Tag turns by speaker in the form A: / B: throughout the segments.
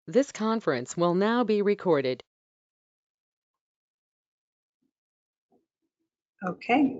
A: This conference will now be recorded.
B: Okay,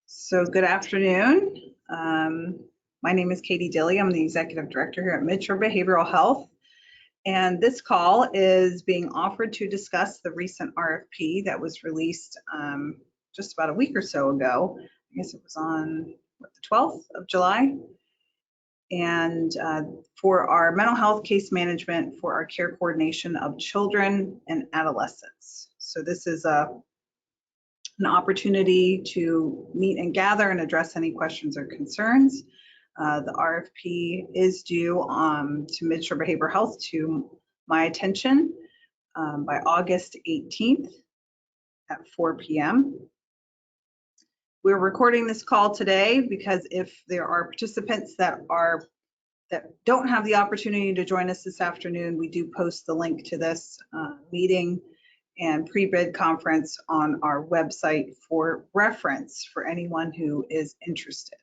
B: so good afternoon. My name is Katie Dilley. I'm the Executive Director here at Mitchell Behavioral Health. And this call is being offered to discuss the recent RFP that was released just about a week or so ago. I guess it was on the 12th of July. And for our mental health case management for our care coordination of children and adolescents. So this is an opportunity to meet and gather and address any questions or concerns. The RFP is due to Mitchell Behavioral Health to my attention by August 18th at 4 p.m. We're recording this call today because if there are participants that don't have the opportunity to join us this afternoon, we do post the link to this meeting and pre-bid conference on our website for reference for anyone who is interested.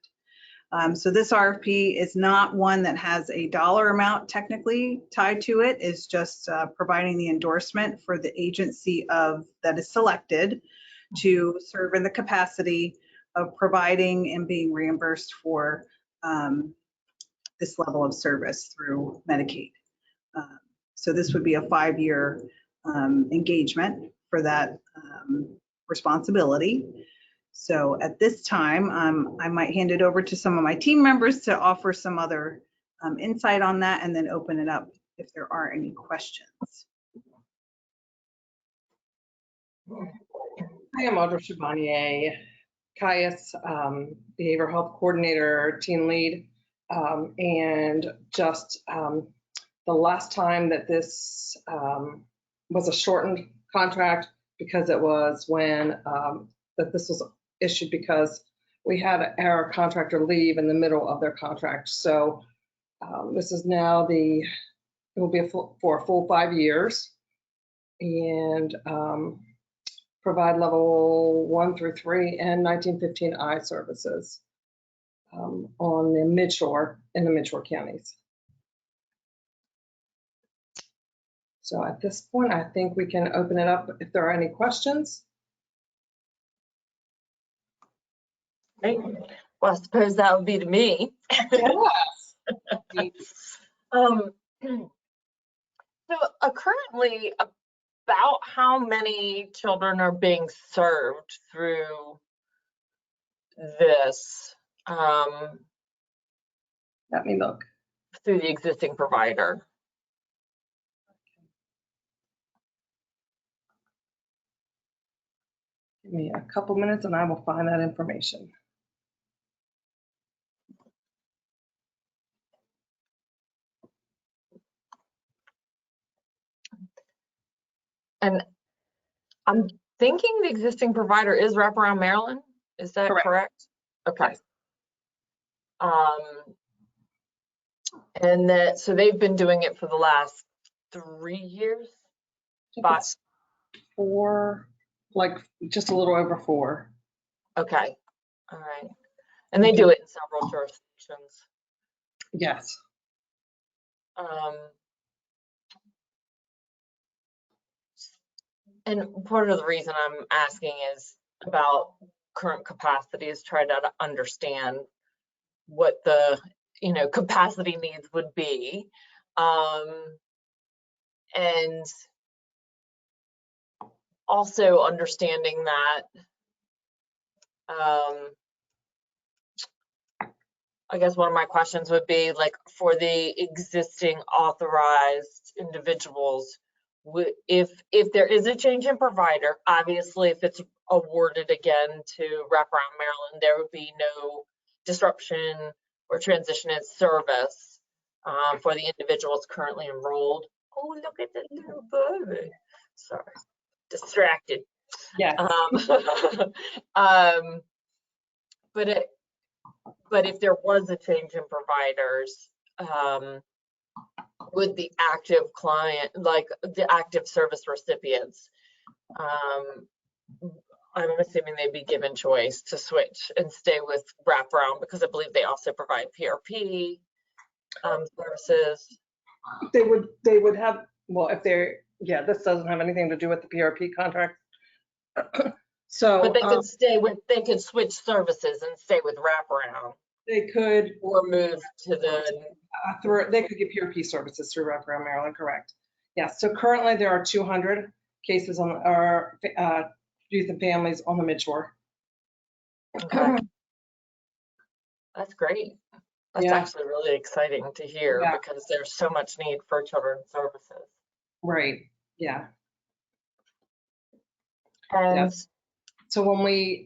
B: So this RFP is not one that has a dollar amount technically tied to it. It's just providing the endorsement for the agency that is selected to serve in the capacity of providing and being reimbursed for this level of service through Medicaid. So this would be a 5-year engagement for that responsibility. So at this time, I might hand it over to some of my team members to offer some other insight on that and then open it up if there are any questions.
C: I am Audra Chevanier, Caius Behavioral Health Coordinator, Team Lead, and just the last time that this was a shortened contract because it was when that this was issued because we had our contractor leave in the middle of their contract. So this is now it will be for a full 5 years and provide level 1 through 3 and 1915I services on the midshore in the midshore counties. So at this point, I think we can open it up if there are any questions.
D: Right. Well, I suppose that would be to me.
C: Yes.
D: So currently, about how many children are being served through this,
C: Let me look.
D: through the existing provider?
C: Give me a couple minutes and I will find that information.
D: And I'm thinking the existing provider is Wraparound Maryland. Is that correct? Okay.
C: Yes.
D: And that, so they've been doing it for the last 3 years?
C: 4, like just a little over 4.
D: Okay. All right. And they do it in several jurisdictions.
C: Yes.
D: And part of the reason I'm asking is about current capacity, is try to understand what the capacity needs would be, and also understanding that I guess one of my questions would be, like, for the existing authorized individuals, if there is a change in provider, obviously if it's awarded again to Wraparound Maryland, there would be no disruption or transition in service for the individuals currently enrolled. Oh, look at the little baby. Sorry, distracted.
C: Yeah.
D: But if there was a change in providers, with the active client, like the active service recipients, I'm assuming they'd be given choice to switch and stay with Wraparound, because I believe they also provide PRP services.
C: They would have, well, if they're, yeah, this doesn't have anything to do with the PRP contract. So
D: But they could they could switch services and stay with wraparound
C: they could,
D: or move to the,
C: they could get PRP services through Wraparound Maryland, correct? Yes, so currently there are 200 cases on our youth and families on the Midshore.
D: okay. That's great. That's
C: Yeah.
D: actually really exciting to hear
C: Yeah.
D: because there's so much need for children's services.
C: Right, yeah.
D: And
C: So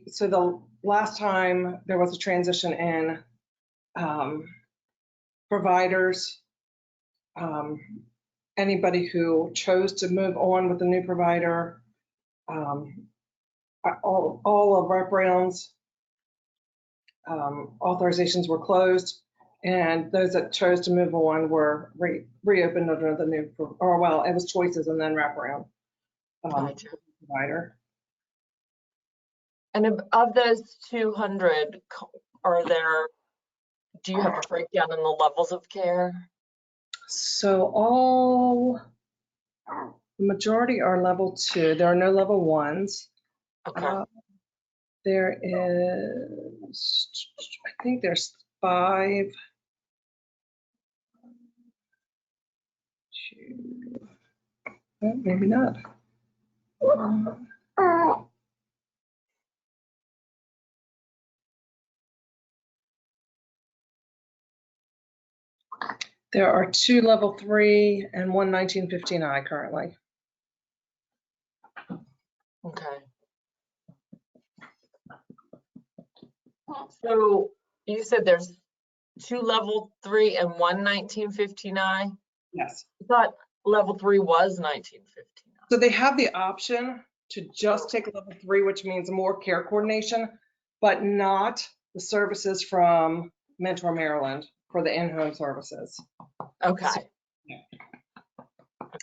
C: so the last time there was a transition in providers, anybody who chose to move on with a new provider, all of wraparounds authorizations were closed, and those that chose to move on were reopened under the new, or well, it was choices and then wraparound
D: Gotcha.
C: provider.
D: And of those 200, do you have a breakdown in the levels of care?
C: So the majority are level 2. There are no level 1s.
D: Okay.
C: There is, I think there's 5. Well, maybe not. There are 2 level 3 and 1 1915I currently.
D: Okay. So you said there's 2 level 3 and 1 1959?
C: Yes.
D: I thought level 3 was 1959.
C: So they have the option to just take level 3, which means more care coordination, but not the services from Mentor Maryland for the in-home services.
D: Okay.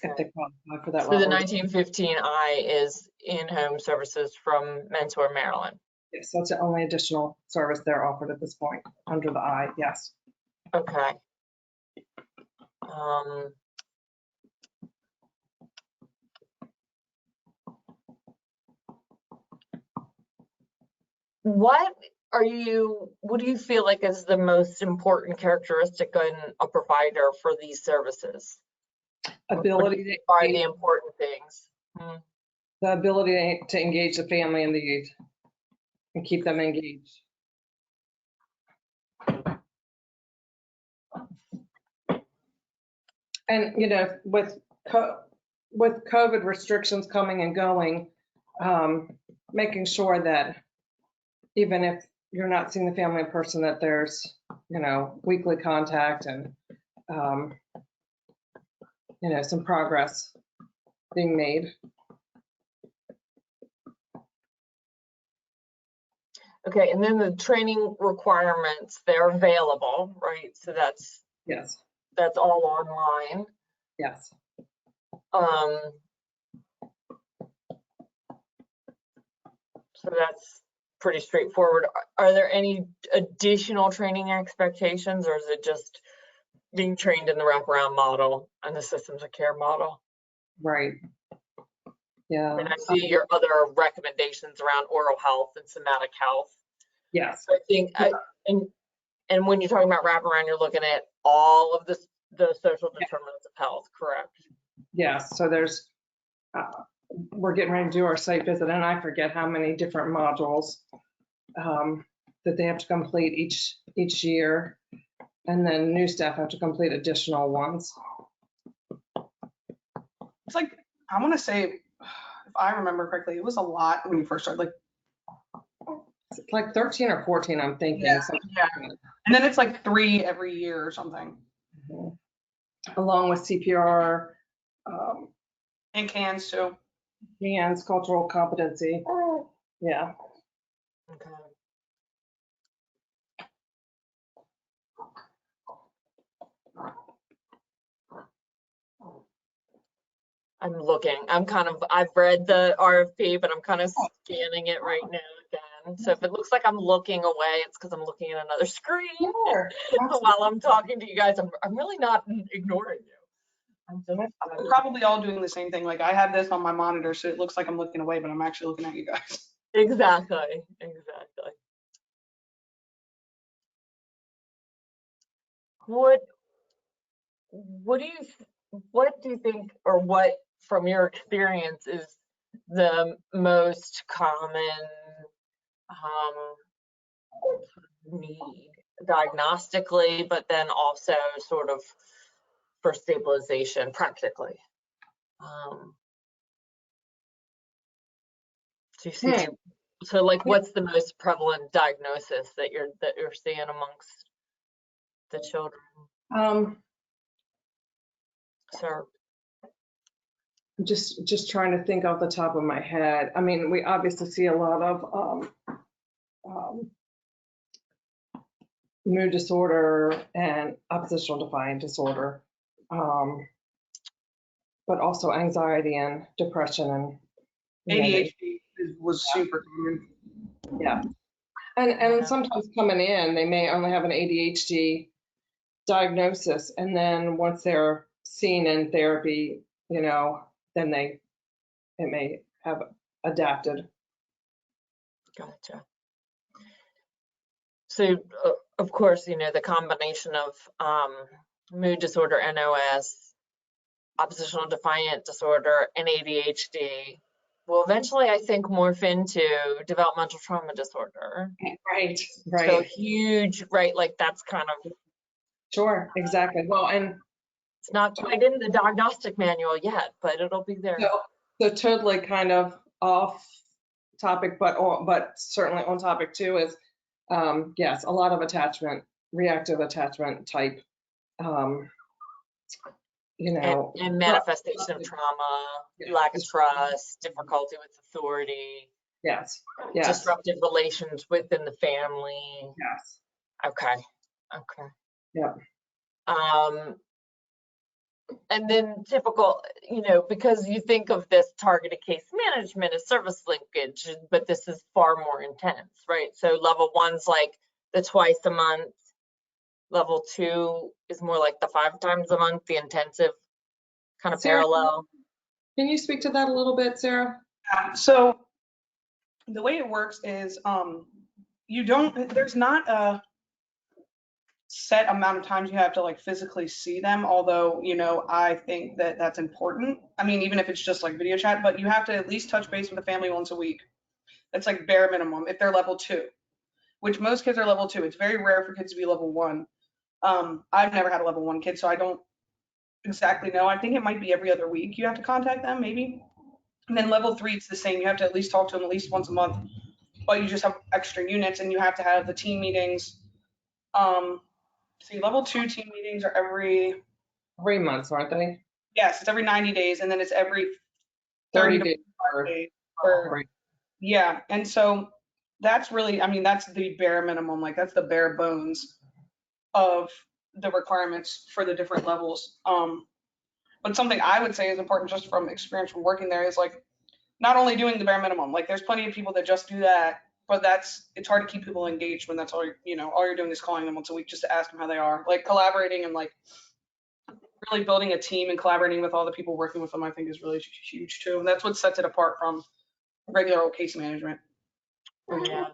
C: If they qualify for that
D: So the
C: level.
D: 1915I is in-home services from Mentor, Maryland.
C: Yes, that's the only additional service they're offered at this point under the I, yes.
D: Okay. What do you feel like is the most important characteristic in a provider for these services?
C: Ability
D: What are the important things?
C: the ability to engage the family and the youth and keep them engaged. And, you know, with COVID restrictions coming and going, making sure that even if you're not seeing the family in person, that there's, you know, weekly contact and, you know, some progress being made.
D: Okay, and then the training requirements, they're available, right? So that's
C: Yes,
D: all online.
C: yes.
D: So that's pretty straightforward. Are there any additional training expectations, or is it just being trained in the wraparound model and the systems of care model?
C: Right. Yeah.
D: And I see your other recommendations around oral health and somatic health.
C: Yes.
D: I think, and when you're talking about wraparound, you're looking at all of the social determinants of health, correct?
C: Yes. So there's, we're getting ready to do our site visit, and I forget how many different modules that they have to complete each year, and then new staff have to complete additional ones.
E: It's like, I want to say, if I remember correctly, it was a lot when you first started, like,
C: It's like 13 or 14, I'm thinking.
E: Yeah,
C: something
E: yeah.
C: like that.
E: and then it's like 3 every year or something.
C: Mhm. Along with CPR,
E: And cans too.
C: hands, cultural competency. Yeah.
D: Okay. I'm looking. I've read the RFP, but I'm kind of scanning it right now again. So if it looks like I'm looking away, it's because I'm looking at another screen
C: Sure.
D: while I'm talking to you guys. I'm really not ignoring you.
E: We're probably all doing the same thing. Like I have this on my monitor, so it looks like I'm looking away, but I'm actually looking at you guys.
D: Exactly. What what do you think, or what from your experience is the most common need diagnostically, but then also sort of for stabilization practically? Do you see? So like, what's the most prevalent diagnosis that you're seeing amongst the children? Sir.
C: Just trying to think off the top of my head. I mean, we obviously see a lot of mood disorder and oppositional defiant disorder, but also anxiety and depression and
E: ADHD was super common.
C: Yeah. And sometimes coming in, they may only have an ADHD diagnosis, and then once they're seen in therapy, then it may have adapted.
D: Gotcha. So, of course, the combination of mood disorder, NOS, oppositional defiant disorder, and ADHD will eventually, I think, morph into developmental trauma disorder.
C: Right.
D: So huge, right? Like that's kind of.
C: Sure, exactly. Well, and
D: it's not quite in the diagnostic manual yet, but it'll be there.
C: So totally kind of off topic, but certainly on topic too is, yes, a lot of attachment, reactive attachment type,
D: and manifestation of trauma, lack of trust, difficulty with authority.
C: Yes.
D: Disruptive relations within the family.
C: Yes.
D: Okay.
C: Yeah.
D: And then typical, because you think of this targeted case management as service linkage, but this is far more intense, right? So level 1's like the twice a month. Level 2 is more like the 5 times a month, the intensive kind of
C: Sarah,
D: parallel.
C: Can you speak to that a little bit, Sarah?
E: So the way it works is there's not a set amount of times you have to like physically see them, although I think that that's important. I mean, even if it's just like video chat, but you have to at least touch base with the family once a week. That's like bare minimum if they're level 2, which most kids are level 2. It's very rare for kids to be level 1. I've never had a level 1 kid, so I don't exactly know. I think it might be every other week you have to contact them, maybe. And then level 3, it's the same. You have to at least talk to them at least once a month, but you just have extra units and you have to have the team meetings. See, level 2 team meetings are every
C: 3 months, aren't they?
E: Yes, it's every 90 days, and then it's every
C: 30
E: to
C: days.
E: 45 days. Yeah, and so that's really, that's the bare minimum, like that's the bare bones of the requirements for the different levels. But something I would say is important just from experience from working there is like not only doing the bare minimum, like there's plenty of people that just do that, but it's hard to keep people engaged when that's all you're doing is calling them once a week just to ask them how they are. Like collaborating and like really building a team and collaborating with all the people working with them, I think is really huge too. And that's what sets it apart from regular old case management.
D: Yeah.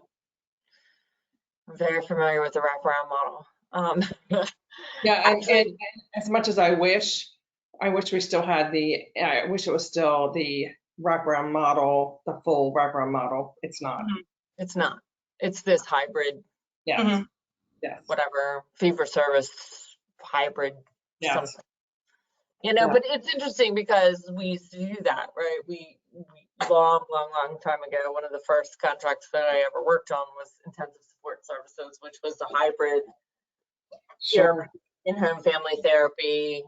D: I'm very familiar with the wraparound model.
C: Yeah, and as much as I wish we still had I wish it was still the wraparound model, the full wraparound model. It's not.
D: It's not. It's this hybrid.
C: Yes.
E: Mm-hmm.
C: Yes.
D: Whatever, fee for service hybrid.
C: Yes.
D: Something. But it's interesting because we used to do that, right? We long time ago, one of the first contracts that I ever worked on was intensive support services, which was a hybrid.
C: Sure.
D: In-home family therapy,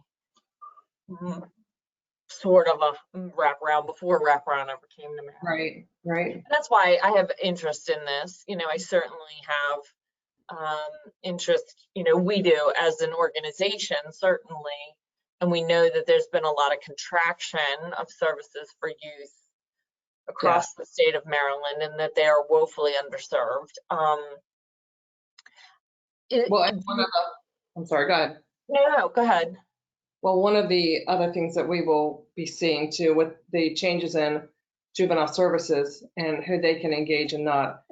D: sort of a wraparound before wraparound ever came to Maryland.
C: Right.
D: And that's why I have interest in this. I certainly have interest, we do as an organization, certainly. And we know that there's been a lot of contraction of services for youth across the state of Maryland and that they are woefully underserved.
C: I'm sorry, go ahead.
D: No, go ahead.
C: Well, one of the other things that we will be seeing too with the changes in juvenile services and who they can engage and not,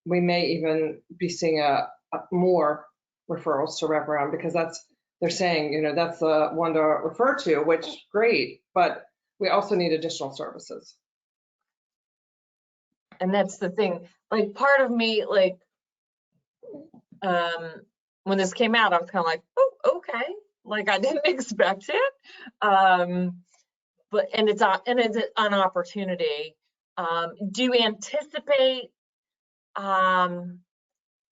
C: we may even be seeing a more referrals to wraparound, because they're saying, you know, that's the one to refer to, which great, but we also need additional services.
D: And that's the thing, like part of me, like, when this came out, I was kind of like, oh, okay. Like I didn't expect it. But, and it's an opportunity. Do you anticipate, an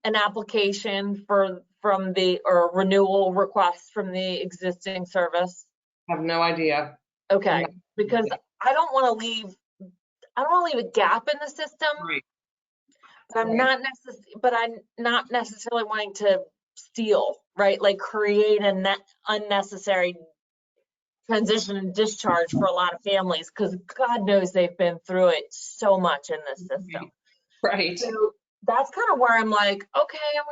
D: application from the, or renewal request from the existing service?
C: I have no idea.
D: Okay, because I don't want to leave a gap in the system.
C: Right.
D: But I'm not necessarily wanting to steal, right? Like create a unnecessary transition and discharge for a lot of families, because God knows they've been through it so much in this system.
C: Right.
D: So that's kind of where I'm like, okay, I'm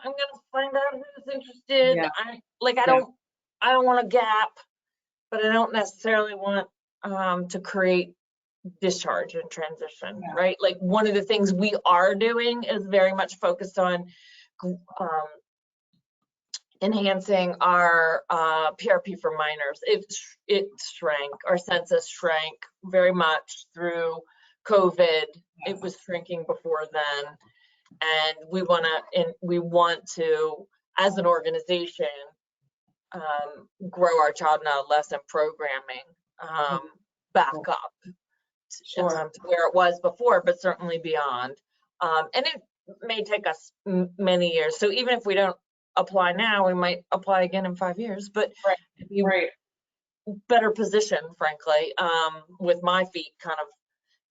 D: gonna find out who's interested.
C: Yeah.
D: I don't want a gap, but I don't necessarily want to create discharge and transition,
C: Yeah.
D: right? Like one of the things we are doing is very much focused on enhancing our PRP for minors. It shrank, our census shrank very much through COVID. It was shrinking before then, and we want to, as an organization, grow our child and adolescent programming back up to where it was before, but certainly beyond. And it may take us many years. So even if we don't apply now, we might apply again in 5 years, but
C: Right.
D: better position, frankly, with my feet kind of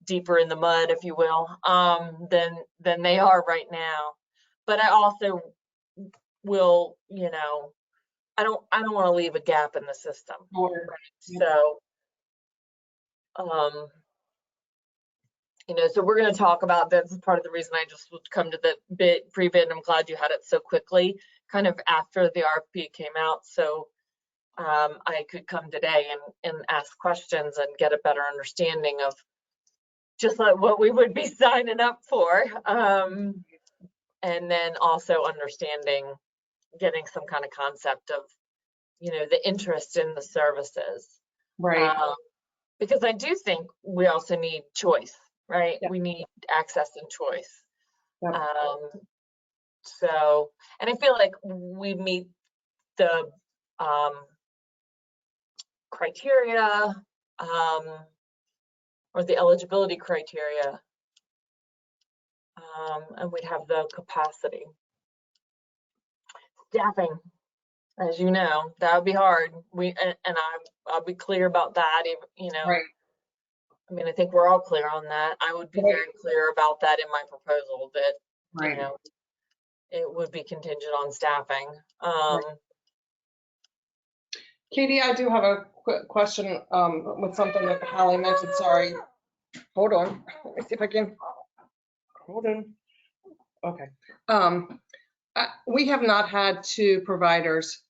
D: deeper in the mud, if you will, than they are right now. But I also will, you know, I don't want to leave a gap in the system.
C: Right.
D: So, you know, so we're going to talk about this. Part of the reason I just would come to the pre-bid. I'm glad you had it so quickly, kind of after the RFP came out. So I could come today and ask questions and get a better understanding of just like what we would be signing up for. And then also understanding, getting some kind of concept of, you know, the interest in the services.
C: Right.
D: Because I do think we also need choice, right?
C: Yeah.
D: We need access and choice.
C: Yeah.
D: So, and I feel like we meet the criteria, or the eligibility criteria, and we'd have the capacity. Staffing, as you know, that would be hard. I'll be clear about that. You know,
C: Right.
D: I mean, I think we're all clear on that. I would be very clear about that in my proposal, that
C: Right.
D: you know, it would be contingent on staffing.
C: Katie, I do have a quick question with something that Hallie mentioned. Sorry. Hold on. Let me see if I can. Hold on. Okay. We have not had 2 providers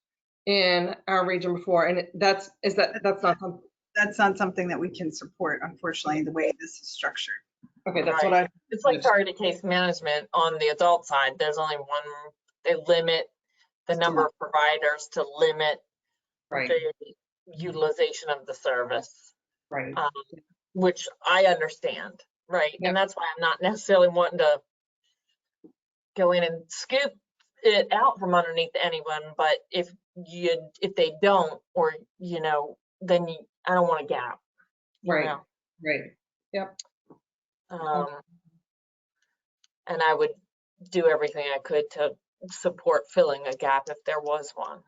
C: in our region before, and that's not something.
B: That's not something that we can support, unfortunately, the way this is structured.
C: Okay, that's what
D: It's like targeted case management on the adult side. There's only one. They limit the number of providers to limit the utilization of the service,
C: Right.
D: Which I understand, right?
C: Yep.
D: And that's why I'm not necessarily wanting to go in and scoop it out from underneath anyone. But if they don't, or you know, then I don't want a gap.
C: Right.
D: Know?
C: Right. Yep.
D: And I would do everything I could to support filling a gap if there was one.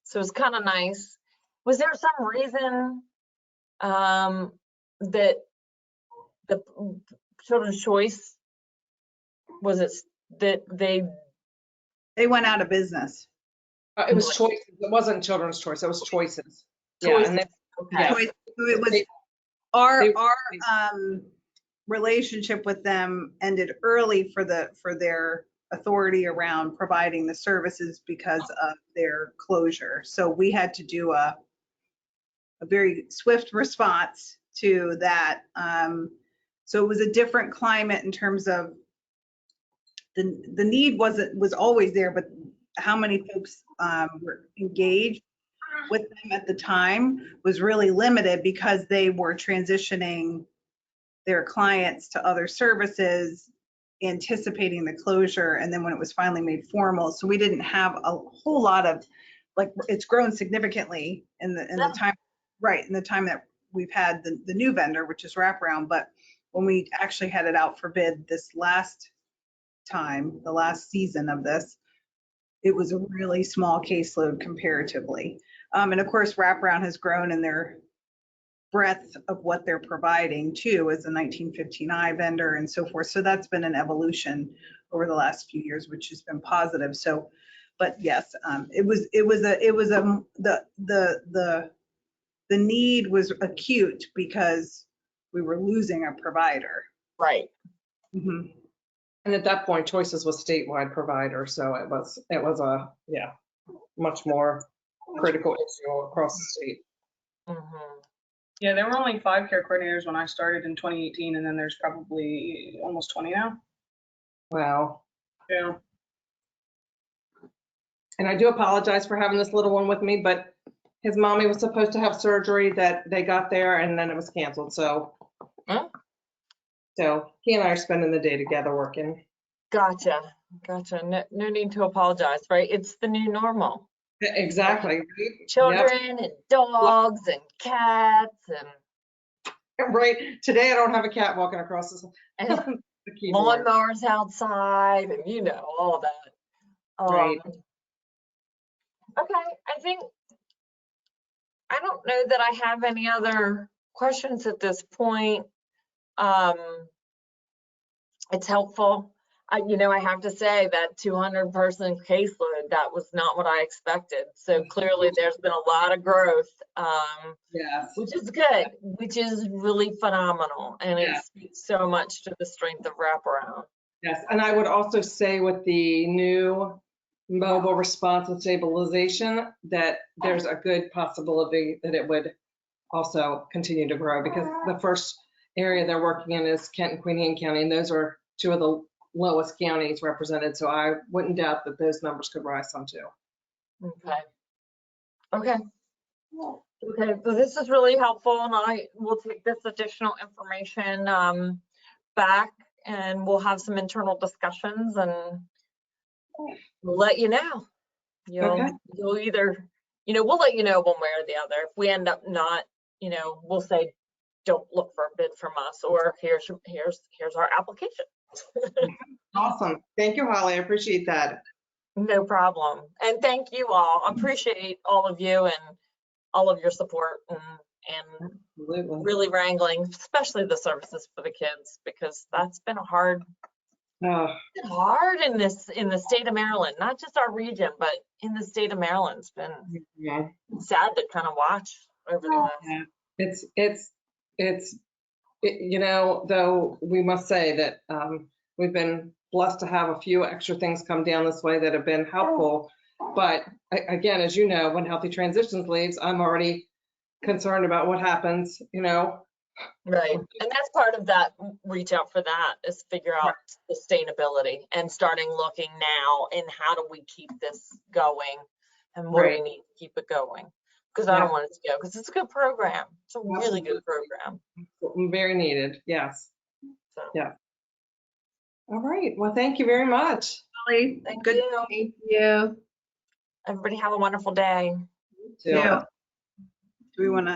D: So it's kind of nice. Was there some reason that the Children's Choice, was it that
B: They went out of business.
C: It was choices. It wasn't Children's Choice. It was choices.
D: Choices.
C: Yeah. And
D: okay.
B: Choice, it was our relationship with them ended early for their authority around providing the services because of their closure. So we had to do a very swift response to that. So it was a different climate in terms of the need was always there, but how many folks were engaged with them at the time was really limited because they were transitioning their clients to other services, anticipating the closure, and then when it was finally made formal. So we didn't have a whole lot of, like, it's grown significantly in the time, right, in the time that we've had the new vendor, which is Wraparound. But when we actually had it out for bid this last time, the last season of this, it was a really small caseload comparatively. And of course, Wraparound has grown in their breadth of what they're providing too, as a 1959 vendor and so forth. So that's been an evolution over the last few years, which has been positive. So, but yes, the need was acute because we were losing a provider.
D: Right.
B: Mm-hmm.
C: And at that point, Choices was statewide provider, so it was a much more critical issue across the state.
D: Mm-hmm.
E: Yeah, there were only 5 care coordinators when I started in 2018, and then there's probably almost 20 now.
C: Wow.
E: Yeah.
C: And I do apologize for having this little one with me, but his mommy was supposed to have surgery that they got there and then it was canceled. So, so he and I are spending the day together working.
D: Gotcha. No need to apologize, right? It's the new normal.
C: Exactly.
D: Children and dogs and cats and
C: Right. Today I don't have a cat walking across the keyboard.
D: lawnmowers outside and all that.
C: Right.
D: Okay, I don't know that I have any other questions at this point. It's helpful. I have to say that 200-person caseload, that was not what I expected. So clearly there's been a lot of growth,
C: Yes.
D: which is good, which is really phenomenal. And it speaks so much to the strength of Wraparound.
C: Yes, and I would also say with the new mobile response and stabilization that there's a good possibility that it would also continue to grow, because the first area they're working in is Kent and Queen Anne County, and those are 2 of the lowest counties represented. So I wouldn't doubt that those numbers could rise some too.
D: Okay. So this is really helpful, and I will take this additional information back, and we'll have some internal discussions, and we'll let you know. You'll either, we'll let you know one way or the other. If we end up not, we'll say, don't look for a bid from us, or here's our application.
C: Awesome. Thank you, Holly. I appreciate that.
D: No problem. And thank you all. Appreciate all of you and all of your support and
C: Absolutely.
D: really wrangling, especially the services for the kids, because that's been hard in the state of Maryland, not just our region, but in the state of Maryland. It's been sad to kind of watch over the last.
C: It's though we must say that we've been blessed to have a few extra things come down this way that have been helpful. But again, as you know, when Healthy Transitions leaves, I'm already concerned about what happens,
D: Right. And that's part of that reach out for that, is figure out sustainability and starting looking now in how do we keep this going and what do we need to keep it going. Because I don't want it to go, because it's a good program. It's a really good program.
C: Very needed. Yes.
D: So.
C: Yeah. All right. Well, thank you very much.
B: Holly,
D: Thank
B: good.
D: you.
B: Thank you.
D: Everybody have a wonderful day.
C: You too.
B: Do we want to